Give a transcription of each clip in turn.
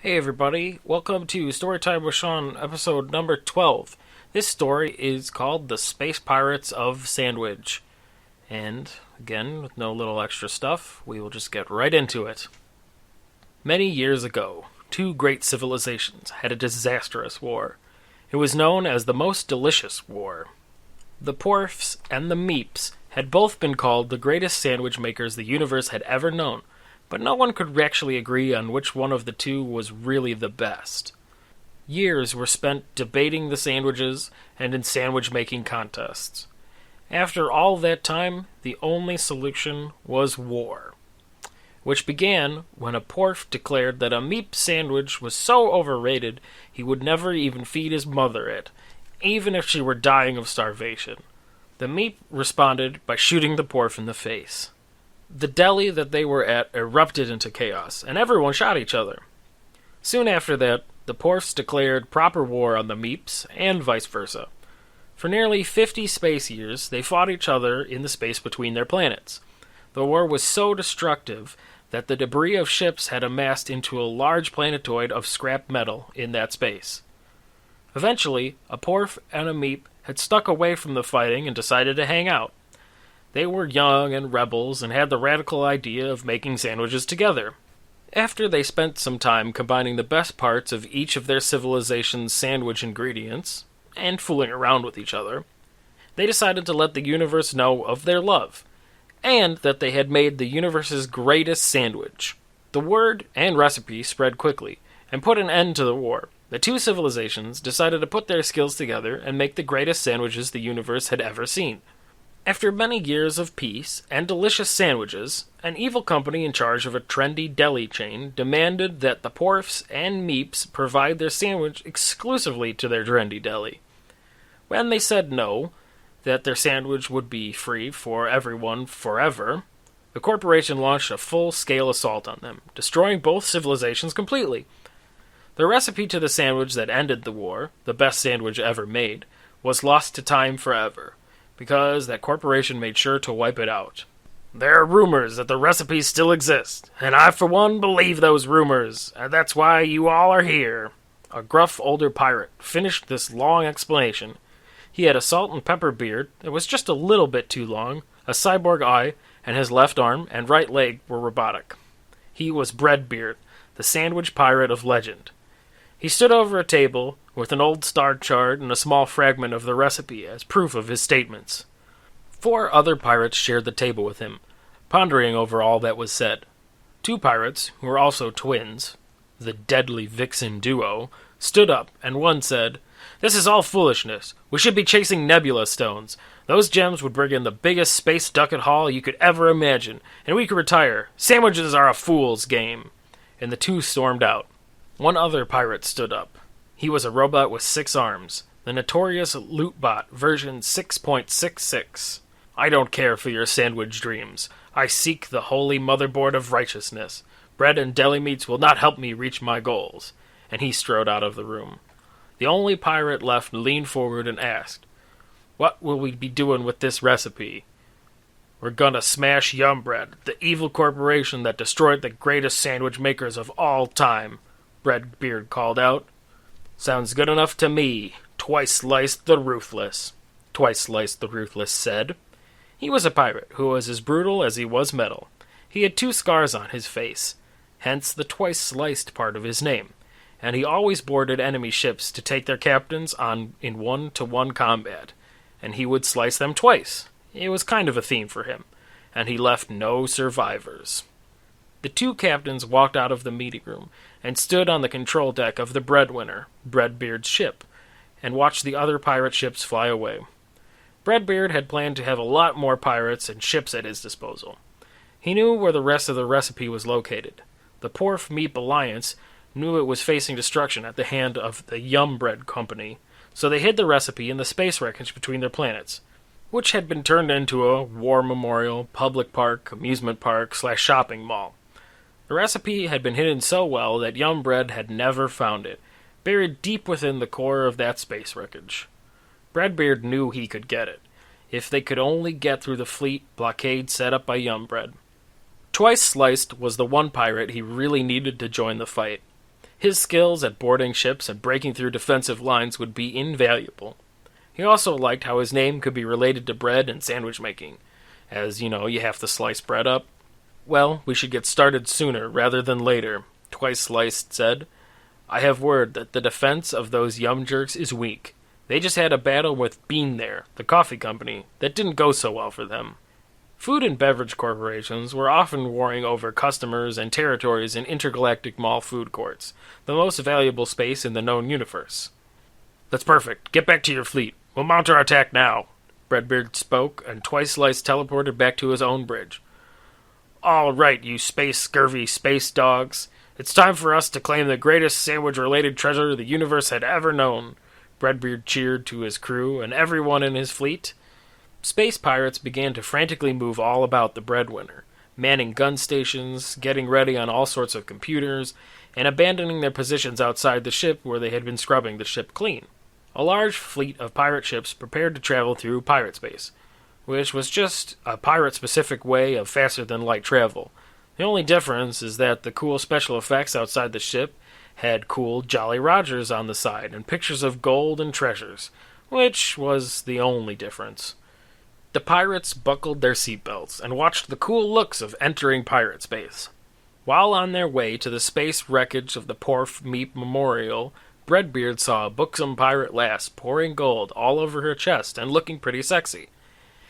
Hey everybody, welcome to Storytime with Sean, episode number 12. This story is called The Space Pirates of Sandwich. And, again, with no little extra stuff, we will just get right into it. Many years ago, two great civilizations had a disastrous war. It was known as the Most Delicious War. The Porfs and the Meeps had both been called the greatest sandwich makers the universe had ever known, but no one could actually agree on which one of the two was really the best. Years were spent debating the sandwiches and in sandwich-making contests. After all that time, the only solution was war, which began when a Porf declared that a Meep sandwich was so overrated he would never even feed his mother it, even if she were dying of starvation. The Meep responded by shooting the Porf in the face. The deli that they were at erupted into chaos, and everyone shot each other. Soon after that, the Porfs declared proper war on the Meeps, and vice versa. For nearly 50 space years, they fought each other in the space between their planets. The war was so destructive that the debris of ships had amassed into a large planetoid of scrap metal in that space. Eventually, a Porf and a Meep had stuck away from the fighting and decided to hang out. They were young and rebels and had the radical idea of making sandwiches together. After they spent some time combining the best parts of each of their civilization's sandwich ingredients, and fooling around with each other, they decided to let the universe know of their love, and that they had made the universe's greatest sandwich. The word and recipe spread quickly, and put an end to the war. The two civilizations decided to put their skills together and make the greatest sandwiches the universe had ever seen. After many years of peace and delicious sandwiches, an evil company in charge of a trendy deli chain demanded that the Porfs and Meeps provide their sandwich exclusively to their trendy deli. When they said no, that their sandwich would be free for everyone forever, the corporation launched a full-scale assault on them, destroying both civilizations completely. The recipe to the sandwich that ended the war, the best sandwich ever made, was lost to time forever, because that corporation made sure to wipe it out. There are rumors that the recipe still exists, and I for one believe those rumors, and that's why you all are here. A gruff older pirate finished this long explanation. He had a salt and pepper beard that was just a little bit too long, a cyborg eye, and his left arm and right leg were robotic. He was Breadbeard, the sandwich pirate of legend. He stood over a table with an old star chart and a small fragment of the recipe as proof of his statements. 4 other pirates shared the table with him, pondering over all that was said. 2 pirates, who were also twins, the deadly vixen duo, stood up, and one said, "This is all foolishness. We should be chasing nebula stones. Those gems would bring in the biggest space ducat haul you could ever imagine, and we could retire. Sandwiches are a fool's game." And the 2 stormed out. One other pirate stood up. He was a robot with 6 arms, the notorious Lootbot version 6.66. "I don't care for your sandwich dreams. I seek the holy motherboard of righteousness. Bread and deli meats will not help me reach my goals." And he strode out of the room. The only pirate left leaned forward and asked, "What will we be doing with this recipe?" "We're gonna smash Yumbread, the evil corporation that destroyed the greatest sandwich makers of all time," Breadbeard called out. "Sounds good enough to me. Twice sliced the ruthless," Twice Sliced the Ruthless said. He was a pirate who was as brutal as he was metal. He had 2 scars on his face, hence the twice sliced part of his name, and he always boarded enemy ships to take their captains on in 1-to-1 combat, and he would slice them twice. It was kind of a theme for him, and he left no survivors. The 2 captains walked out of the meeting room and stood on the control deck of the Breadwinner, Breadbeard's ship, and watched the other pirate ships fly away. Breadbeard had planned to have a lot more pirates and ships at his disposal. He knew where the rest of the recipe was located. The Porf Meep Alliance knew it was facing destruction at the hand of the Yumbread Company, so they hid the recipe in the space wreckage between their planets, which had been turned into a war memorial, public park, amusement park, / shopping mall. The recipe had been hidden so well that Yumbread had never found it, buried deep within the core of that space wreckage. Breadbeard knew he could get it, if they could only get through the fleet blockade set up by Yumbread. Twice Sliced was the one pirate he really needed to join the fight. His skills at boarding ships and breaking through defensive lines would be invaluable. He also liked how his name could be related to bread and sandwich making, as, you have to slice bread up. "Well, we should get started sooner rather than later," Twice Sliced said. "I have word that the defense of those yum jerks is weak. They just had a battle with Bean there, the coffee company, that didn't go so well for them." Food and beverage corporations were often warring over customers and territories in intergalactic mall food courts, the most valuable space in the known universe. "That's perfect. Get back to your fleet. We'll mount our attack now." Breadbeard spoke, and Twice Sliced teleported back to his own bridge. "All right, you space-scurvy space dogs. It's time for us to claim the greatest sandwich-related treasure the universe had ever known." Breadbeard cheered to his crew and everyone in his fleet. Space pirates began to frantically move all about the breadwinner, manning gun stations, getting ready on all sorts of computers, and abandoning their positions outside the ship where they had been scrubbing the ship clean. A large fleet of pirate ships prepared to travel through pirate space, which was just a pirate-specific way of faster-than-light travel. The only difference is that the cool special effects outside the ship had cool Jolly Rogers on the side and pictures of gold and treasures, which was the only difference. The pirates buckled their seatbelts and watched the cool looks of entering pirate space. While on their way to the space wreckage of the Porf Meep Memorial, Breadbeard saw a buxom pirate lass pouring gold all over her chest and looking pretty sexy.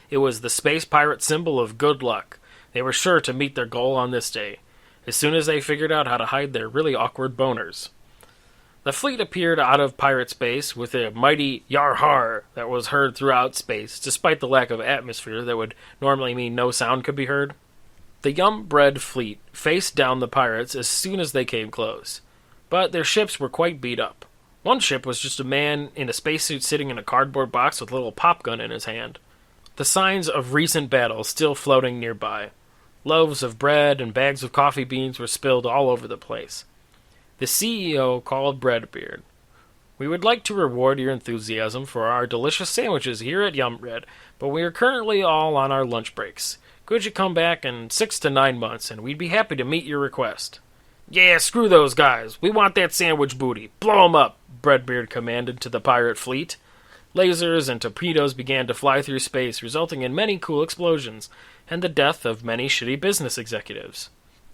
It was the space pirate symbol of good luck. They were sure to meet their goal on this day, as soon as they figured out how to hide their really awkward boners. The fleet appeared out of pirate space with a mighty yar-har that was heard throughout space, despite the lack of atmosphere that would normally mean no sound could be heard. The Yum-Bread fleet faced down the pirates as soon as they came close, but their ships were quite beat up. One ship was just a man in a spacesuit sitting in a cardboard box with a little pop gun in his hand. The signs of recent battle still floating nearby. Loaves of bread and bags of coffee beans were spilled all over the place. The CEO called Breadbeard. "We would like to reward your enthusiasm for our delicious sandwiches here at Yum-Bread, but we are currently all on our lunch breaks. Could you come back in 6 to 9 months, and we'd be happy to meet your request." "Yeah, screw those guys. We want that sandwich booty. Blow 'em up," Breadbeard commanded to the pirate fleet. Lasers and torpedoes began to fly through space, resulting in many cool explosions, and the death of many shitty business executives.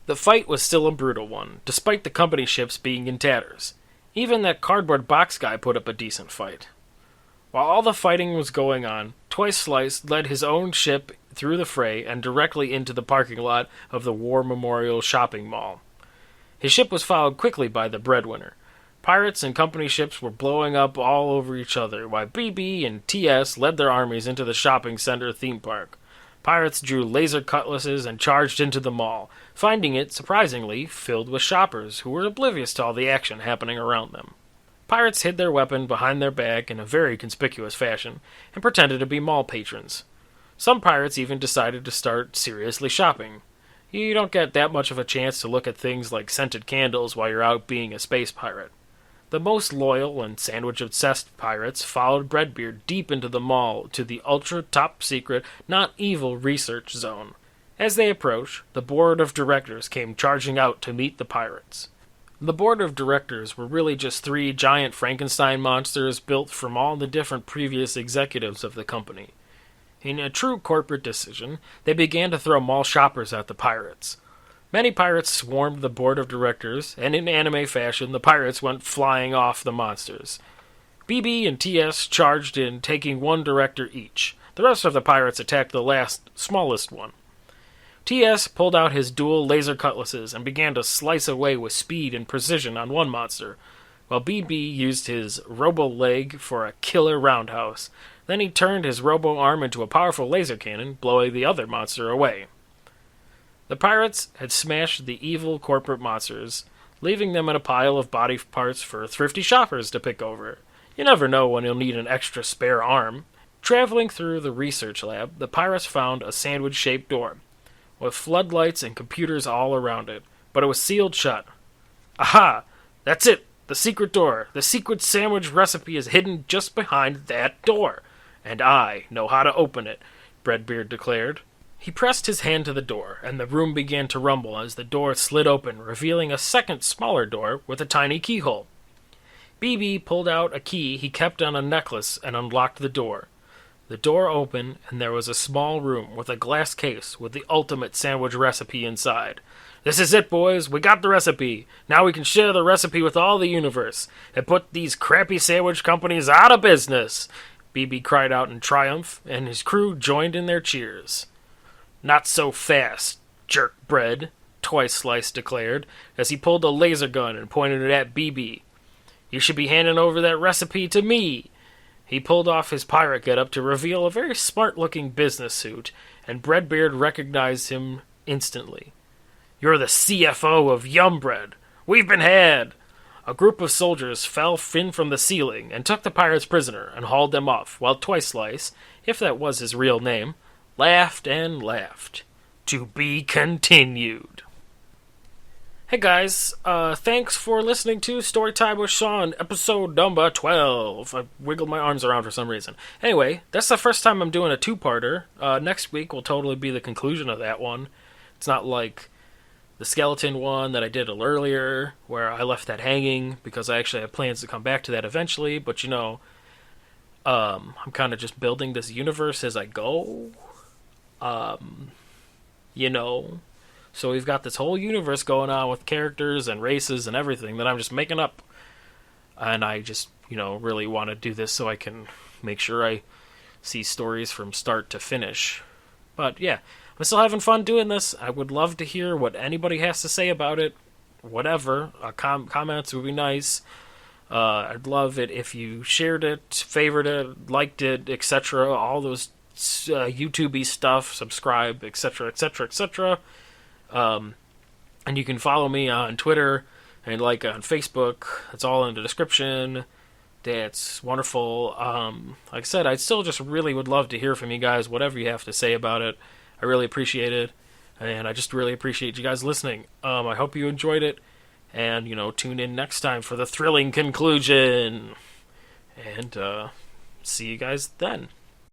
The fight was still a brutal one, despite the company ships being in tatters. Even that cardboard box guy put up a decent fight. While all the fighting was going on, Twice Sliced led his own ship through the fray and directly into the parking lot of the War Memorial Shopping Mall. His ship was followed quickly by the Breadwinner. Pirates and company ships were blowing up all over each other, while BB and TS led their armies into the shopping center theme park. Pirates drew laser cutlasses and charged into the mall, finding it, surprisingly, filled with shoppers who were oblivious to all the action happening around them. Pirates hid their weapon behind their back in a very conspicuous fashion and pretended to be mall patrons. Some pirates even decided to start seriously shopping. You don't get that much of a chance to look at things like scented candles while you're out being a space pirate. The most loyal and sandwich-obsessed pirates followed Breadbeard deep into the mall to the ultra-top-secret, not-evil research zone. As they approached, the board of directors came charging out to meet the pirates. The board of directors were really just 3 giant Frankenstein monsters built from all the different previous executives of the company. In a true corporate decision, they began to throw mall shoppers at the pirates. Many pirates swarmed the board of directors, and in anime fashion, the pirates went flying off the monsters. BB and TS charged in, taking 1 director each. The rest of the pirates attacked the last, smallest one. TS pulled out his dual laser cutlasses and began to slice away with speed and precision on one monster, while BB used his robo-leg for a killer roundhouse. Then he turned his robo-arm into a powerful laser cannon, blowing the other monster away. The pirates had smashed the evil corporate monsters, leaving them in a pile of body parts for thrifty shoppers to pick over. You never know when you'll need an extra spare arm. Traveling through the research lab, the pirates found a sandwich-shaped door, with floodlights and computers all around it, but it was sealed shut. "Aha! That's it! The secret door! The secret sandwich recipe is hidden just behind that door! And I know how to open it," Breadbeard declared. He pressed his hand to the door, and the room began to rumble as the door slid open, revealing a second, smaller door with a tiny keyhole. BB pulled out a key he kept on a necklace and unlocked the door. The door opened, and there was a small room with a glass case with the ultimate sandwich recipe inside. "This is it, boys. We got the recipe. Now we can share the recipe with all the universe and put these crappy sandwich companies out of business," BB cried out in triumph, and his crew joined in their cheers. "Not so fast, jerk bread," Twice Slice declared, as he pulled a laser gun and pointed it at BB. "You should be handing over that recipe to me." He pulled off his pirate getup to reveal a very smart-looking business suit, and Breadbeard recognized him instantly. "You're the CFO of Yumbread. We've been had." A group of soldiers fell in from the ceiling and took the pirates prisoner and hauled them off, while Twice Slice, if that was his real name, laughed and laughed. To be continued. Hey guys, thanks for listening to Storytime with Sean, episode number 12. I wiggled my arms around for some reason. Anyway, that's the first time I'm doing a two-parter. Next week will totally be the conclusion of that one. It's not like the skeleton one that I did a little earlier, where I left that hanging, because I actually have plans to come back to that eventually, but I'm kind of just building this universe as I go. So we've got this whole universe going on with characters and races and everything that I'm just making up. And I just, really want to do this so I can make sure I see stories from start to finish. But yeah, I'm still having fun doing this. I would love to hear what anybody has to say about it. Whatever. Comments would be nice. I'd love it if you shared it, favored it, liked it, etc. All those YouTube-y stuff, subscribe, etc., etc., etc. And you can follow me on Twitter and on Facebook. It's all in the description. That's wonderful. Like I said, I still just really would love to hear from you guys, whatever you have to say about it. I really appreciate it, and I just really appreciate you guys listening. I hope you enjoyed it, and, tune in next time for the thrilling conclusion. And, see you guys then.